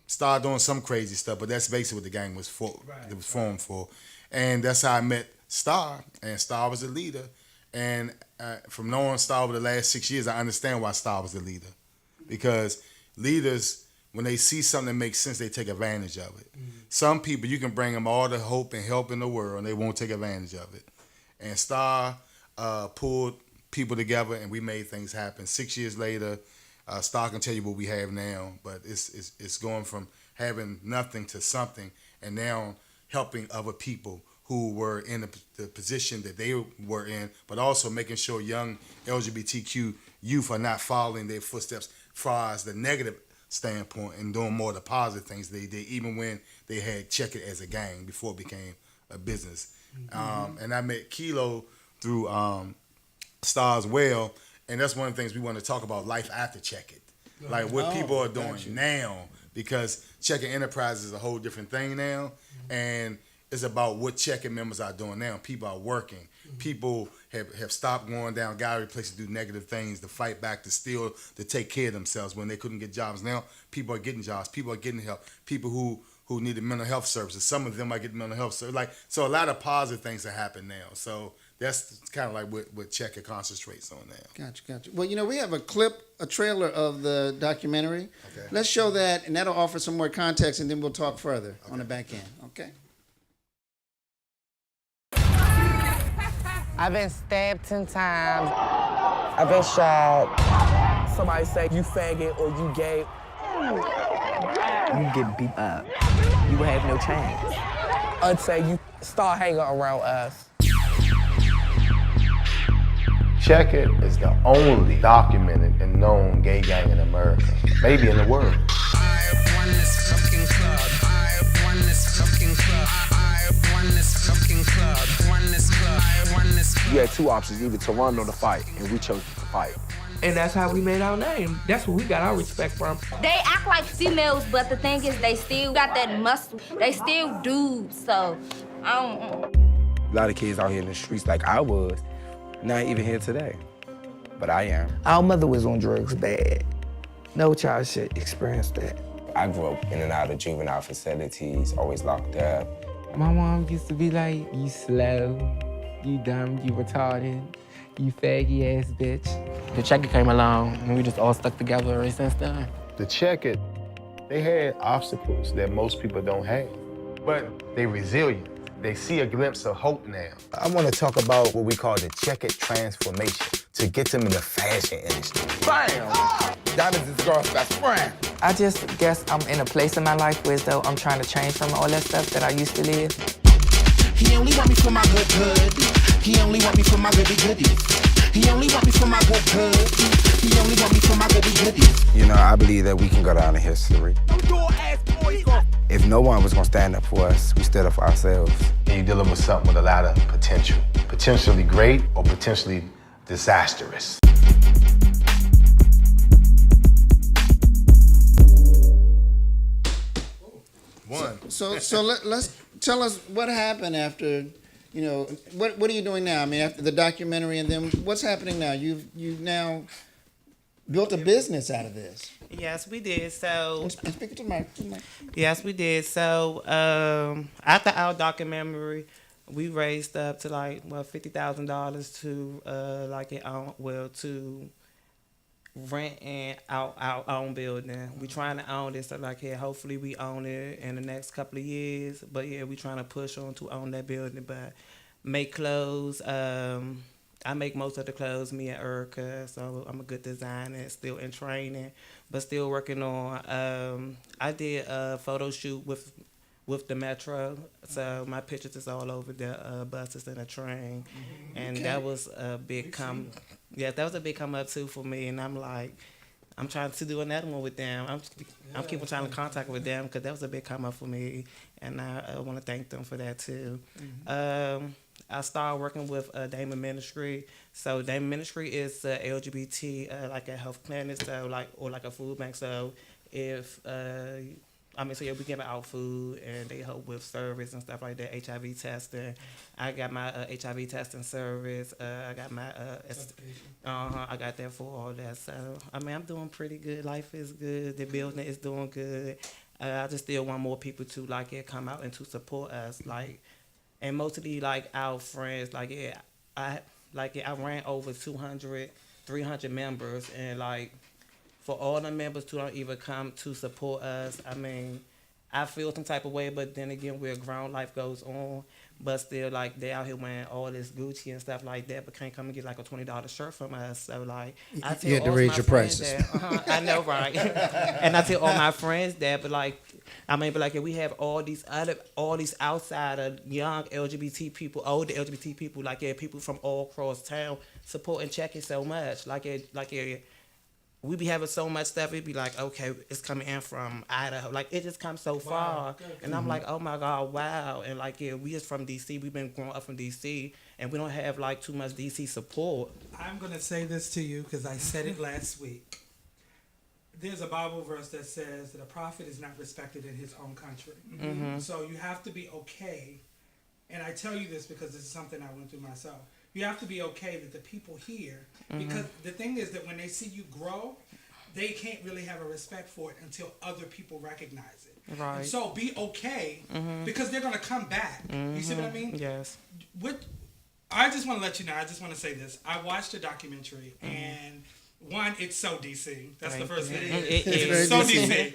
Started doing some crazy stuff, but that's basically what the gang was for. Right, it was formed for. And that's how I met Star, and Star was a leader. And from knowing Star over the last 6 years, I understand why Star was the leader. Because leaders, when they see something that makes sense, they take advantage of it. Some people, you can bring them all the hope and help in the world, and they won't take advantage of it. And Star pulled people together, and we made things happen. 6 years later, Star can tell you what we have now, but it's going from having nothing to something, and now helping other people who were in the position that they were in, but also making sure young LGBTQ youth are not following their footsteps as far as the negative standpoint and doing more of the positive things they did, even when they had Check It as a gang before it became a business. And I met Kilo through Star as well, and that's one of the things we want to talk about, life after Check It. Like what people are doing now, because Check It Enterprise is a whole different thing now, and it's about what Check It members are doing now. People are working. People have stopped going down gallery places to do negative things, to fight back, to take care of themselves when they couldn't get jobs. Now people are getting jobs, people are getting help, people who needed mental health services. Some of them are getting mental health services. So a lot of positive things have happened now. So that's kind of like what Check It concentrates on now. Gotcha. Well, we have a trailer of the documentary. Okay. Let's show that, and that'll offer some more context, and then we'll talk further on the back end. Okay. I've been stabbed 10 times. I've been shot. Somebody say you faggot or you gay. You get beat up. You will have no chance. I'd say you start hanging around us. Check It is the only documented and known gay gang in America, maybe in the world. I have won this fucking club. I have won this fucking club. I have won this fucking club. Won this club. I have won this club. You had two options, either to run or to fight, and we chose to fight. And that's how we made our name. That's where we got our respect from. They act like females, but the thing is, they still got that muscle. They still dudes, so I don't. A lot of kids out here in the streets like I was, not even here today, but I am. Our mother was on drugs bad. No child should experience that. I grew up in and out of juvenile facilities, always locked up. My mom used to be like, you slow, you dumb, you retarded, you faggy ass bitch. The Check It came along and we just all stuck together ever since then. The Check It, they had obstacles that most people don't have, but they resilient. They see a glimpse of hope now. I want to talk about what we call the Check It transformation to get them in the fashion industry. Bam! That is this girl's best friend. I just guess I'm in a place in my life where though I'm trying to change from all that stuff that I used to live. He only want me for my good. He only want me for my goodies. He only want me for my good. He only want me for my goodies. You know, I believe that we can go down in history. If no one was gonna stand up for us, we stood up for ourselves. And you're dealing with something with a lot of potential. Potentially great or potentially disastrous. So let's tell us what happened after, what are you doing now? I mean, after the documentary, and then what's happening now? You've now built a business out of this. Yes, we did. So speak it to the mic. Yes, we did. So after our documentary, we raised up to $50,000 to rent and our own building. We trying to own this. So hopefully we own it in the next couple of years. But yeah, we trying to push on to own that building. But make clothes. I make most of the clothes, me and Erica. So I'm a good designer, still in training, but still working on. I did a photo shoot with the Metro, so my pictures is all over the buses and the train, and that was a big come up too for me. And I'm trying to do another one with them. I'm keeping trying to contact with them because that was a big come up for me, and I want to thank them for that too. I started working with Damon Ministry. So Damon Ministry is LGBT, like a health clinic, so or like a food bank. So if we give out food and they help with service and stuff like that, HIV testing. I got my HIV testing service. I got my I got that for all that. So I'm doing pretty good. Life is good. The building is doing good. I just still want more people to come out and to support us, and mostly our friends. I ran over 200, 300 members, and for all the members to don't even come to support us, I feel some type of way, but then again, we're grown, life goes on, but still, they out here wearing all this Gucci and stuff like that, but can't come and get a $20 shirt from us. So I tell you had to raise your prices. I know, right? And I tell all my friends that, but we have all these outsider young LGBT people, older LGBT people, people from all across town supporting Check It so much, we be having so much stuff. It'd be okay, it's coming in from Idaho. It just comes so far. And I'm oh my God, wow. And we just from DC. We've been growing up from DC, and we don't have too much DC support. I'm gonna say this to you because I said it last week. There's a Bible verse that says that a prophet is not respected in his own country. So you have to be okay. And I tell you this because this is something I went through myself. You have to be okay that the people here, because the thing is that when they see you grow, they can't really have a respect for it until other people recognize it. Right. And so be okay, because they're going to come back. You see what I mean? Yes. I just want to let you know, I just want to say this. I watched a documentary, and one, it's so DC. That's the first thing. It's so DC.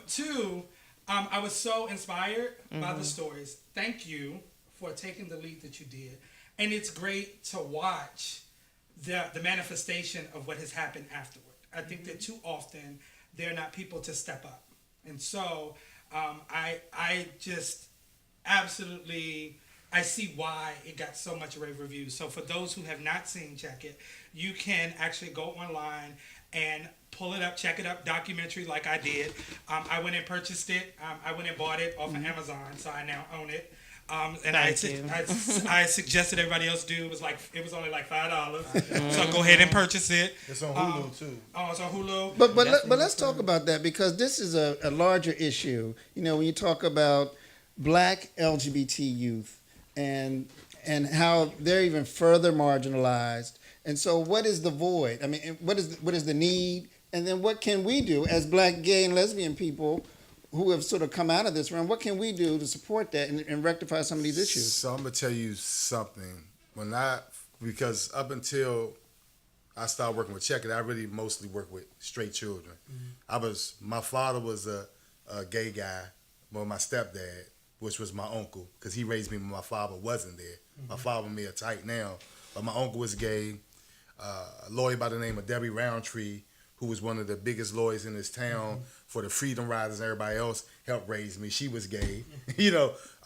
Two, I was so inspired by the stories. Thank you for taking the lead that you did. And it's great to watch the manifestation of what has happened afterward. I think that too often there are not people to step up. And so I just absolutely, I see why it got so much rave reviews. So for those who have not seen Check It, you can actually go online and pull it up, check it up, documentary like I did. I went and purchased it. I went and bought it off of Amazon, so I now own it. And I suggested everybody else do. It was only like $5. So go ahead and purchase it. It's on Hulu too. Oh, it's on Hulu. But let's talk about that, because this is a larger issue. You know, when you talk about Black LGBT youth and how they're even further marginalized. And so, what is the void? I mean, what is the need? And then, what can we do as Black, gay, and lesbian people who have sort of come out of this realm? What can we do to support that and rectify some of these issues? So I'm gonna tell you something. Because up until I started working with Check It, I really mostly worked with straight children. My father was a gay guy, well, my stepdad, which was my uncle, because he raised me when my father wasn't there. My father and me are tight now, but my uncle was gay. A lawyer by the name of Debbie Roundtree, who was one of the biggest lawyers in this town for the Freedom Riders and everybody else, helped raise me. She was gay.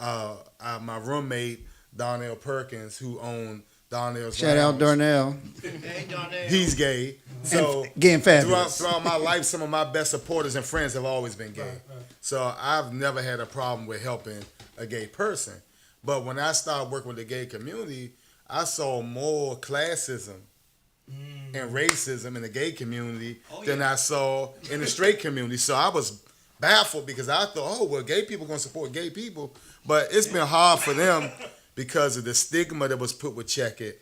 My roommate, Darnell Perkins, who owned Darnell's Shout out Darnell. Hey, Darnell. He's gay. So gay and fabulous. Throughout my life, some of my best supporters and friends have always been gay. So I've never had a problem with helping a gay person. But when I started working with the gay community, I saw more classism and racism in the gay community than I saw in the straight community. So I was baffled, because I thought, gay people going to support gay people. But it's been hard for them because of the stigma that was put with Check It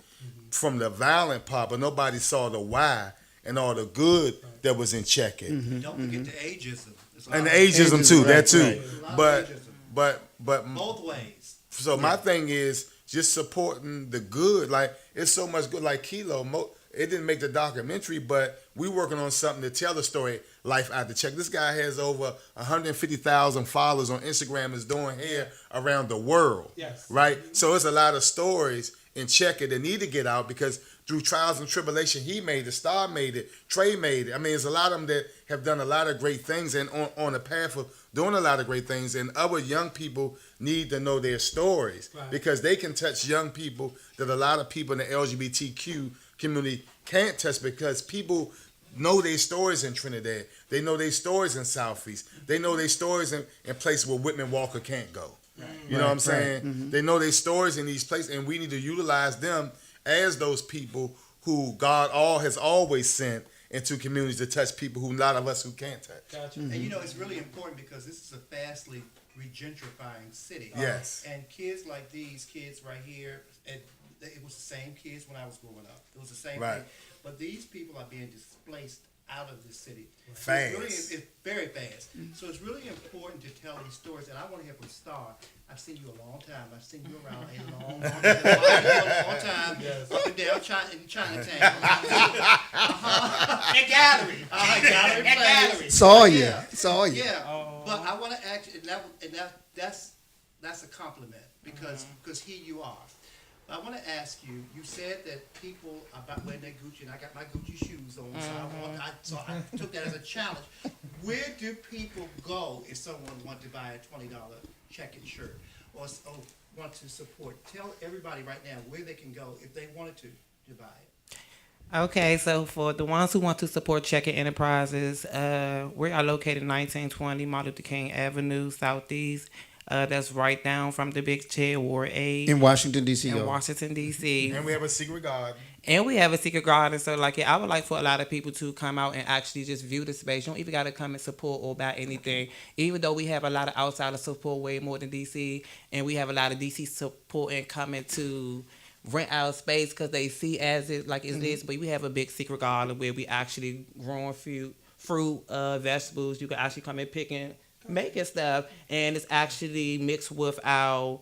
from the violent part, but nobody saw the why and all the good that was in Check It. Don't forget the ageism. And the ageism too, that too. Right. But both ways. So my thing is just supporting the good. Like, it's so much good. Like Kilo, it didn't make the documentary, but we working on something to tell the story, Life After Check. This guy has over 150,000 followers on Instagram, is doing hair around the world. Yes. Right? So it's a lot of stories in Check It that need to get out, because through trials and tribulation, he made it, Star made it, Trey made it. I mean, there's a lot of them that have done a lot of great things and on the path of doing a lot of great things. And other young people need to know their stories, because they can touch young people that a lot of people in the LGBTQ community can't touch, because people know their stories in Trinidad. They know their stories in Southeast. They know their stories in places where Whitman Walker can't go. You know what I'm saying? They know their stories in these places, and we need to utilize them as those people who God has always sent into communities to touch people who a lot of us who can't touch. Gotcha. And it's really important, because this is a fastly regentrifying city. Yes. And kids like these kids right here, it was the same kids when I was growing up. It was the same thing. But these people are being displaced out of the city. Fast. So it's very fast. So it's really important to tell these stories. And I want to hear from Star. I've seen you a long time. I've seen you around a long time. Up and down in Chinatown. At gallery. Gallery place. Saw you. Yeah. But I want to ask you, that's a compliment, because here you are. I want to ask you, you said that people about wearing their Gucci, and I got my Gucci shoes on, so I took that as a challenge. Where do people go if someone wants to buy a $20 Check It shirt or want to support? Tell everybody right now where they can go if they wanted to buy it. Okay, so for the ones who want to support Check It Enterprises, we are located 1920 Martin Luther King Avenue, Southeast. That's right down from the Big Chair, Ward 8. In Washington, D.C. Washington, D.C. And we have a secret garden. So I would like for a lot of people to come out and actually just view the space. You don't even got to come and support or buy anything. Even though we have a lot of outsider support, way more than D.C., and we have a lot of D.C. support and coming to rent out space because they see as it like it's this. But we have a big secret garden where we actually growing fruit, vegetables. You can actually come and pick and making stuff, and it's actually mixed with our.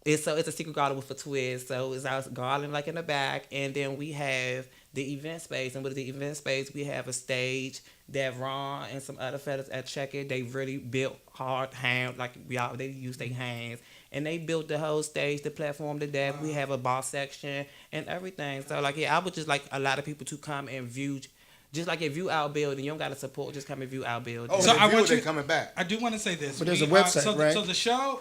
It's a secret garden with a twist. So it's our garden like in the back, and then we have the event space. And with the event space, we have a stage that Ron and some other fellas at Check It, they really built hard hand like they use their hands, and they built the whole stage, the platform, the deck. We have a bar section and everything. So like I would just like a lot of people to come and view. Just like if you our building, you don't got to support. Just come and view our building. Oh, so I want you coming back. I do want to say this. But there's a website, right? So this show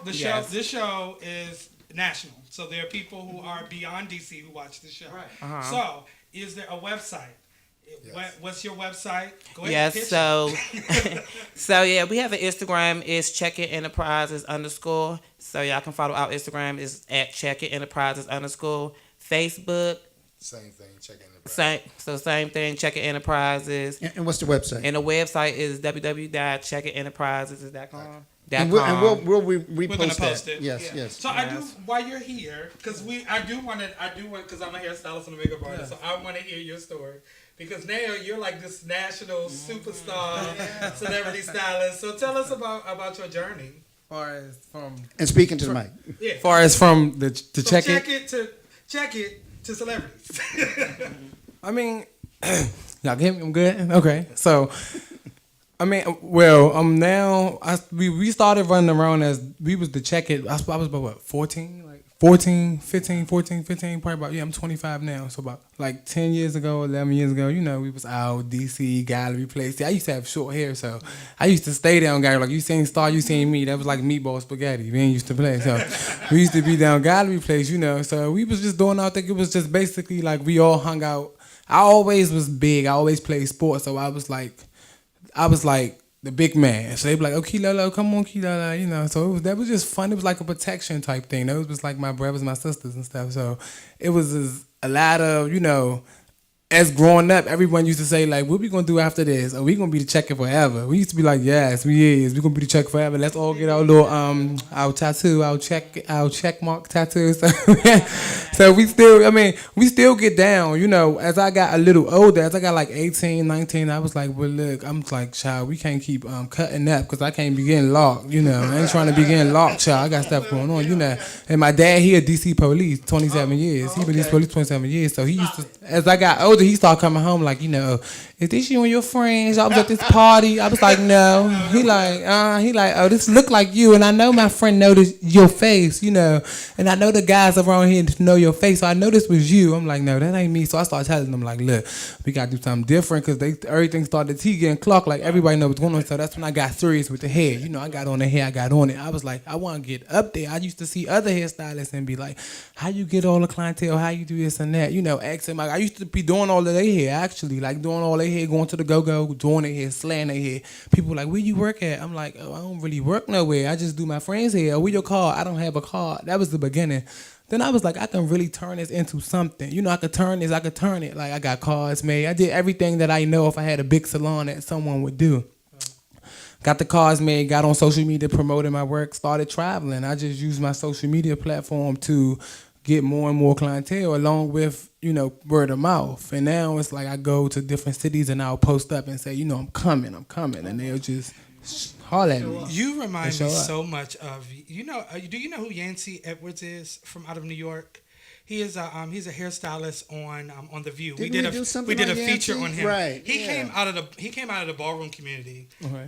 is national. So there are people who are beyond DC who watch the show. Right. So is there a website? Yes. What's your website? Go ahead. Yes. So yeah, we have an Instagram. It's Check It Enterprises _. So y'all can follow our Instagram. Is at Check It Enterprises _ Facebook. Same thing. Check It Enterprises. Same thing. Check It Enterprises. And what's the website? And the website is www.checkitenterprises.com. And we'll repost We're gonna post that. it. Yes. So I do while you're here, because I do want because I'm a hairstylist and a makeup artist, so I want to hear your story. Because now you're like this national superstar, celebrity stylist. So tell us about your journey. Far as from and speaking to the mic. Yeah. Far as from the check it to celebrities. I mean, y'all get me? I'm good. Okay, so. I mean, well, now we started running around as we was the Check It. I was about what 14, 15, probably about I'm 25 now, so about like 10 years ago, 11 years ago, we was out DC gallery place. See, I used to have short hair, so I used to stay down gallery. Like you seen Star, you seen me. That was like meatball spaghetti. We ain't used to play, so we used to be down gallery place, So we was just doing. I think it was just basically like we all hung out. I always was big. I always played sports, so I was like the big man. So they be like, oh, Kilolo, come on, Kilolo, So that was just fun. It was like a protection type thing. Those was like my brothers, my sisters and stuff. So it was a lot of, as growing up, everyone used to say, like, what we going to do after this? Are we going to be the Checker forever? We used to be like, yes, we is. We going to be the Checker forever. Let's all get our little, our tattoo, our check mark tattoo. So we still get down, as I got a little older, as I got like 18, 19, I was like, well, look, I'm like, child, we can't keep cutting up because I can't be getting locked, I ain't trying to be getting locked, child. I got stuff going on, And my dad, he a DC police, 27 years. He been DC police 27 years. So he used to, as I got older, he started coming home like, is this you and your friends? I was at this party. I was like, no. He like, oh, this look like you. And I know my friend noticed your face, And I know the guys around here know your face. So I know this was you. I'm like, no, that ain't me. So I started telling them like, look, we got to do something different because everything started getting clocked. Like everybody know what's going on. So that's when I got serious with the hair. I got on the hair. I got on it. I was like, I want to get up there. I used to see other hairstylists and be like, how you get all the clientele? How you do this and that? Asking like, I used to be doing all of their hair actually, like doing all their hair, going to the go-go, doing their hair, slaying their hair. People like, where you work at? I'm like, oh, I don't really work nowhere. I just do my friend's hair. Where your car? I don't have a car. That was the beginning. Then I was like, I can really turn this into something. I could turn this, I could turn it. Like I got cars made. I did everything that I know if I had a big salon that someone would do. Got the cars made, got on social media, promoted my work, started traveling. I just used my social media platform to get more and more clientele along with, word of mouth. And now it's like I go to different cities and I'll post up and say, I'm coming. And they'll just holler at me. You remind me so much of, do you know who Yancey Edwards is from out of New York? He is he's a hairstylist on The View. We did a feature on him. Right. He came out of the ballroom community. Okay.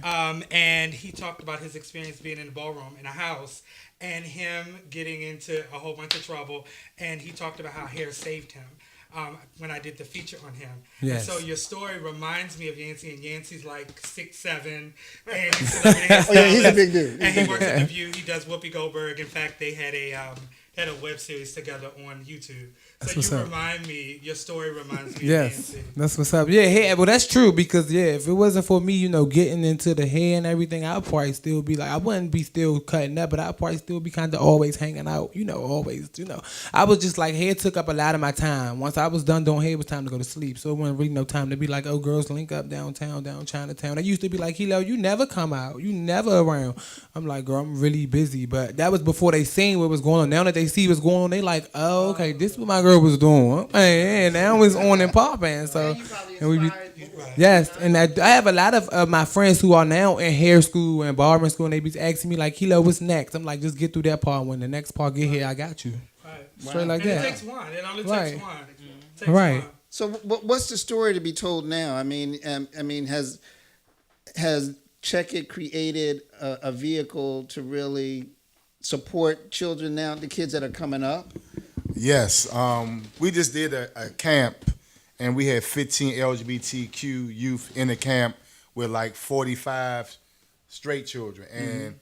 And he talked about his experience being in the ballroom in a house and him getting into a whole bunch of trouble, and he talked about how hair saved him. When I did the feature on him. Yes. And so your story reminds me of Yancey, and Yancey's like 6'7", and he's he's a big dude. And he works at The View. He does Whoopi Goldberg. In fact, they had a web series together on YouTube. So your story reminds me of Yancey. That's what's up. Yeah, hey, well, that's true because, if it wasn't for me, getting into the hair and everything, I'd probably still be like, I wouldn't be still cutting up, but I'd probably still be kind of always hanging out, always. I was just like, hair took up a lot of my time. Once I was done doing hair, it was time to go to sleep. So it wasn't really no time to be like, oh, girls link up downtown, down Chinatown. They used to be like, Hilo, you never come out. You never around. I'm like, girl, I'm really busy. But that was before they seen what was going on. Now that they they see what's going on, they like, oh, okay, this is what my girl was doing. Hey, now it's on and popping. So, and we be, yes, and I have a lot of my friends who are now in hair school and barbering school, and they be asking me like, Kilo, what's next? I'm like, just get through that part. When the next part get here, I got you. Right. Straight like and that. It takes one. It only Right. takes one. It takes Right. one. So what's the story to be told now? I mean, has Check It created a vehicle to really support children now, the kids that are coming up? Yes. We just did a camp, and we had 15 LGBTQ youth in the camp with like 45 straight children. And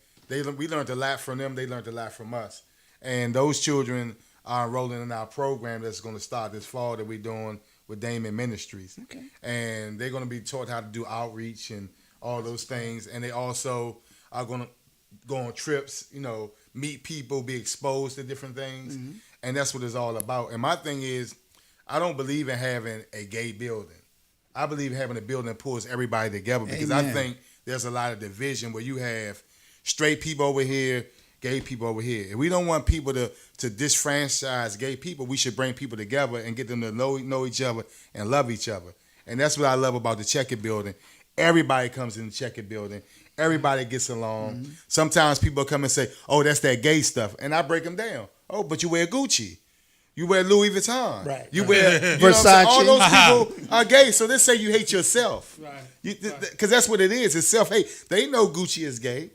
we learned a lot from them. They learned a lot from us. And those children are enrolling in our program that's going to start this fall that we're doing with Damon Ministries. Okay. And they're going to be taught how to do outreach and all those things. And they also are going to go on trips, meet people, be exposed to different things. And that's what it's all about. And my thing is, I don't believe in having a gay building. I believe in having a building that pulls everybody together, because I think there's a lot of division where you have straight people over here, gay people over here. If we don't want people to disfranchise gay people, we should bring people together and get them to know each other and love each other. And that's what I love about the Check It building. Everybody comes in the Check It building. Everybody gets along. Sometimes people come and say, oh, that's that gay stuff. And I break them down. Oh, but you wear Gucci. You wear Louis Vuitton. Right. You wear Versace. All those people are gay, so they say you hate yourself. Right. Because that's what it is. It's self-hate. They know Gucci is gay.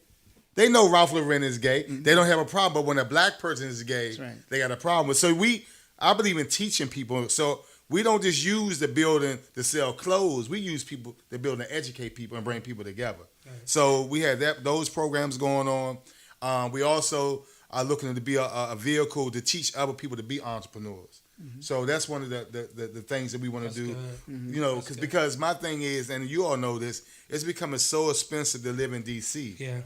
They know Ralph Lauren is gay. They don't have a problem. But when a black person is gay, they got a problem with. So I believe in teaching people. So we don't just use the building to sell clothes. We use the building to educate people and bring people together. Right. So we had those programs going on. We also are looking to be a vehicle to teach other people to be entrepreneurs. So that's one of the things that we want to do. Because my thing is, and you all know this, it's becoming so expensive to live in D.C. Yeah.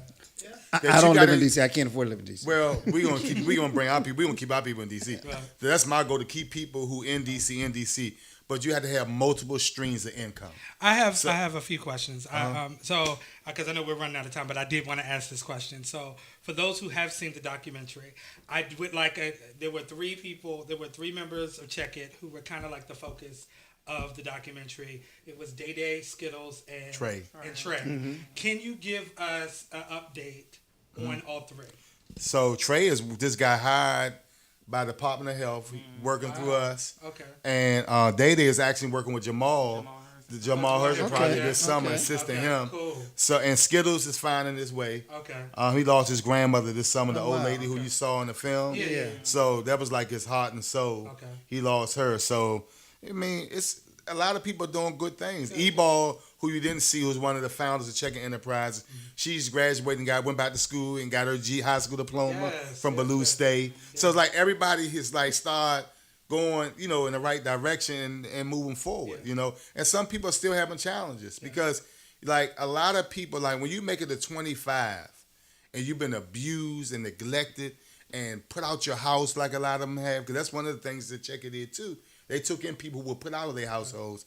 I don't live in D.C. I can't afford to live in D.C. Well, we're gonna bring our people. We're gonna keep our people in D.C. Right. So that's my goal, to keep people who in D.C. But you have to have multiple streams of income. I have a few questions. Because I know we're running out of time, but I did want to ask this question. So for those who have seen the documentary, there were three members of Check It who were kind of like the focus of the documentary. It was Day Day, Skittles, and Trey. Can you give us an update on all three? So Trey is this guy hired by the Department of Health, working through us. Okay. And Day Day is actually working with Jamal the Jamal Hershey project this summer, assisting him. Cool. So, and Skittles is finding his way. Okay. He lost his grandmother this summer, the old lady who you saw in the film. Yeah. So that was like his heart and soul. Okay. He lost her. So, I mean, it's a lot of people doing good things. E-Ball, who you didn't see, was one of the founders of Check It Enterprises. She's graduating, went back to school and got her high school diploma from Ballou State. So it's like everybody has like started going, in the right direction and moving forward, And some people are still having challenges because, like, a lot of people, like, when you make it to 25 and you've been abused and neglected and put out your house like a lot of them have, because that's one of the things that Check It did too. They took in people who were put out of their households,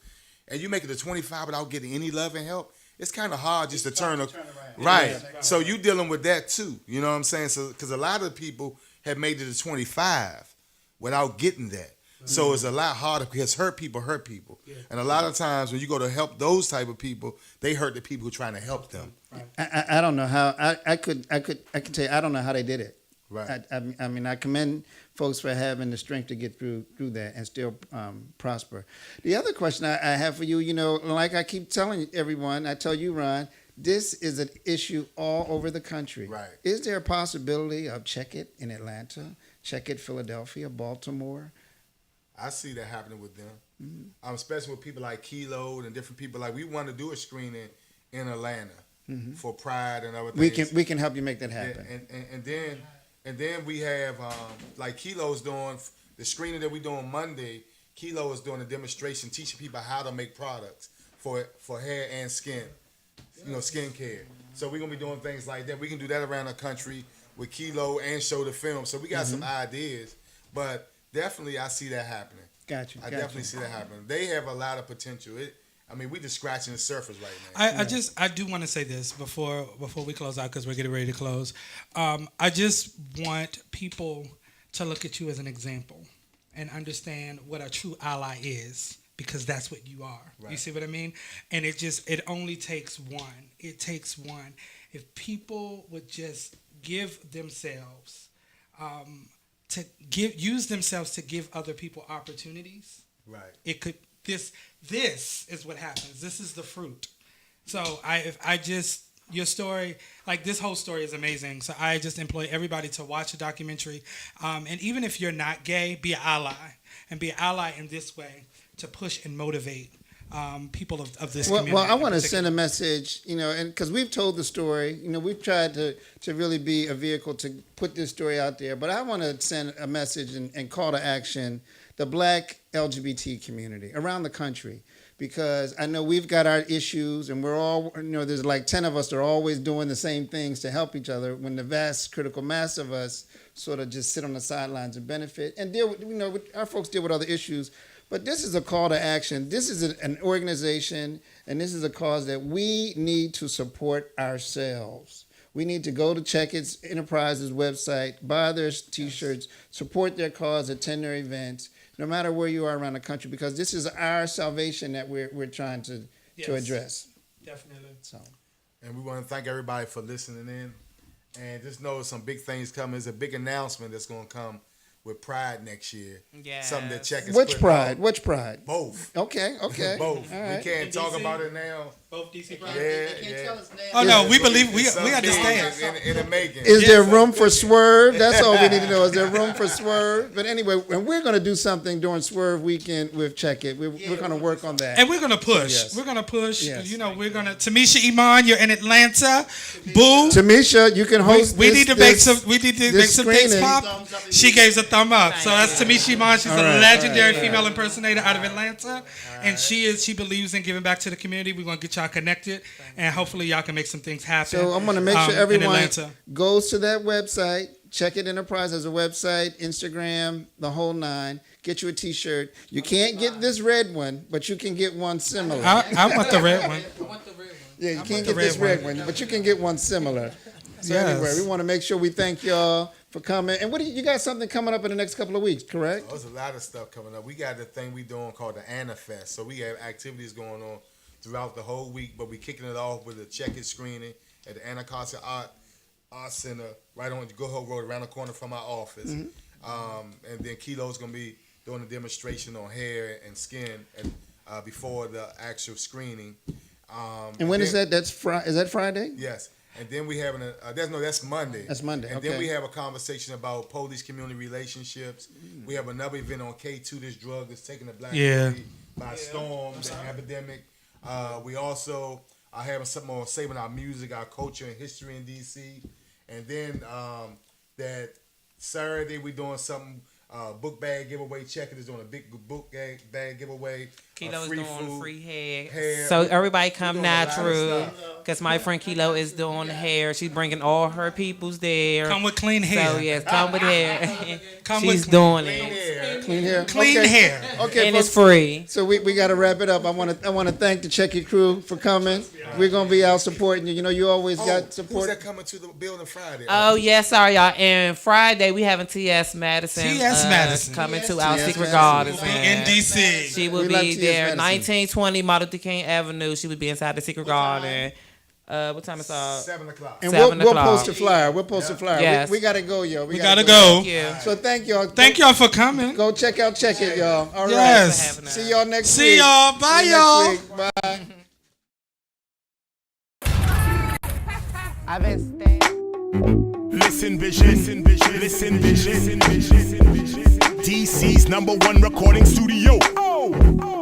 and you make it to 25 without getting any love and help. It's kind of hard just to turn around. Right. So you dealing with that too. You know what I'm saying? So because a lot of people have made it to 25 without getting that. So it's a lot harder because hurt people. Yeah. And a lot of times when you go to help those type of people, they hurt the people who are trying to help them. Right. I don't know how I could tell you I don't know how they did it. Right. I mean I commend folks for having the strength to get through that and still prosper. The other question I have for you, like I keep telling everyone, I tell you, Ron, this is an issue all over the country. Right. Is there a possibility of Check It in Atlanta, Check It Philadelphia, Baltimore? I see that happening with them, especially with people like Kilo and different people. Like, we want to do a screening in Atlanta for Pride and other things. We can help you make that happen. And then we have like Kilo's doing the screening that we doing Monday. Kilo is doing a demonstration teaching people how to make products for hair and skin, skincare. So we're gonna be doing things like that. We can do that around the country with Kilo and show the film. So we got some ideas, but definitely I see that happening. Gotcha. I definitely see that happening. They have a lot of potential. We just scratching the surface right now. I do want to say this before we close out because we're getting ready to close. I just want people to look at you as an example and understand what a true ally is, because that's what you are. Right. You see what I mean? And it only takes one. It takes one. If people would just give themselves, use themselves to give other people opportunities. Right. It could. This is what happens. This is the fruit. So your story, like this whole story is amazing. So I just implore everybody to watch the documentary. And even if you're not gay, be an ally. And be an ally in this way to push and motivate people of this community. Well, I want to send a message, and because we've told the story, we've tried to really be a vehicle to put this story out there. But I want to send a message and call to action the Black LGBT community around the country. Because I know we've got our issues, and we're all, there's like 10 of us that are always doing the same things to help each other, when the vast critical mass of us sort of just sit on the sidelines and benefit and deal with, our folks deal with other issues. But this is a call to action. This is an organization, and this is a cause that we need to support ourselves. We need to go to Check It Enterprises website, buy their T-shirts, support their cause, attend their events, no matter where you are around the country, because this is our salvation that we're trying to address. Definitely. So, and we want to thank everybody for listening in, and just know some big things coming. There's a big announcement that's going to come with Pride next year. Yeah. Something that Check It. Which Pride? Which Pride? Both. Okay. Both. All right. We can't talk about it now. Both DC Pride. Yeah. Oh no, we believe we understand. In the making. Is there room for Swerve? That's all we need to know. Is there room for Swerve? But anyway, and we're going to do something during Swerve weekend with Check It. We're going to work on that. And we're going to push. Yes. We're going to push. Yes. We're going to. Tamisha Iman, you're in Atlanta. Boo. Tamisha, you can host. We need to make some things pop. She gave a thumb up. So that's Tamisha Iman. She's a legendary female impersonator out of Atlanta, and she believes in giving back to the community. We're going to get y'all connected, and hopefully y'all can make some things happen. So I'm going to make sure everyone goes to that website. Check It Enterprise has a website, Instagram, the whole nine. Get you a T-shirt. You can't get this red one, but you can get one similar. I want the red one. Yeah, you can't get this red one, but you can get one similar. So anyway, we want to make sure we thank y'all for coming. And you got something coming up in the next couple of weeks, correct? There's a lot of stuff coming up. We got the thing we doing called the Anna Fest. So we have activities going on throughout the whole week, but we're kicking it off with a Check It screening at the Anacostia Art Center, right on Good Hope Road, around the corner from our office. Mm-hmm. And then Kilo's going to be doing a demonstration on hair and skin before the actual screening. And when is that? Is that Friday? Yes. And then we having that's Monday. That's Monday. And okay. then we have a conversation about police community relationships. We have another event on K2, this drug that's taking the black community by storm, the epidemic. We also are having something on saving our music, our culture, and history in DC. And then that Saturday we're doing something. Book bag giveaway. Check It is doing a big book bag giveaway. Kilo's free doing food, free hair. hair. So everybody come natural. Because my friend Kilo is doing hair. She's bringing all her peoples there. Come with clean hair. So yes, come with hair. She's doing it. Clean hair. Clean hair. Okay, and folks, it's free. So we got to wrap it up. I want to thank the Check It crew for coming. We're gonna be out supporting you. You always got support. Who's that coming to the building Friday? Oh yes, sorry y'all. And Friday we having T.S. Madison. Madison coming to our Secret Gardens in DC. She will be there, 1920 Martin Luther King Avenue. She will be inside the Secret Garden. What time is it? 7 o'clock. And we'll post a flyer. We'll post a flyer. Yes. We gotta go, yo. We gotta go. Thank you. So thank y'all. Thank y'all for coming. Go check out Check It, y'all. All right. Yes. See y'all next See week. y'all. Bye, y'all. Bye. I've been staying. Listen vision. DC's #1 recording studio. Oh.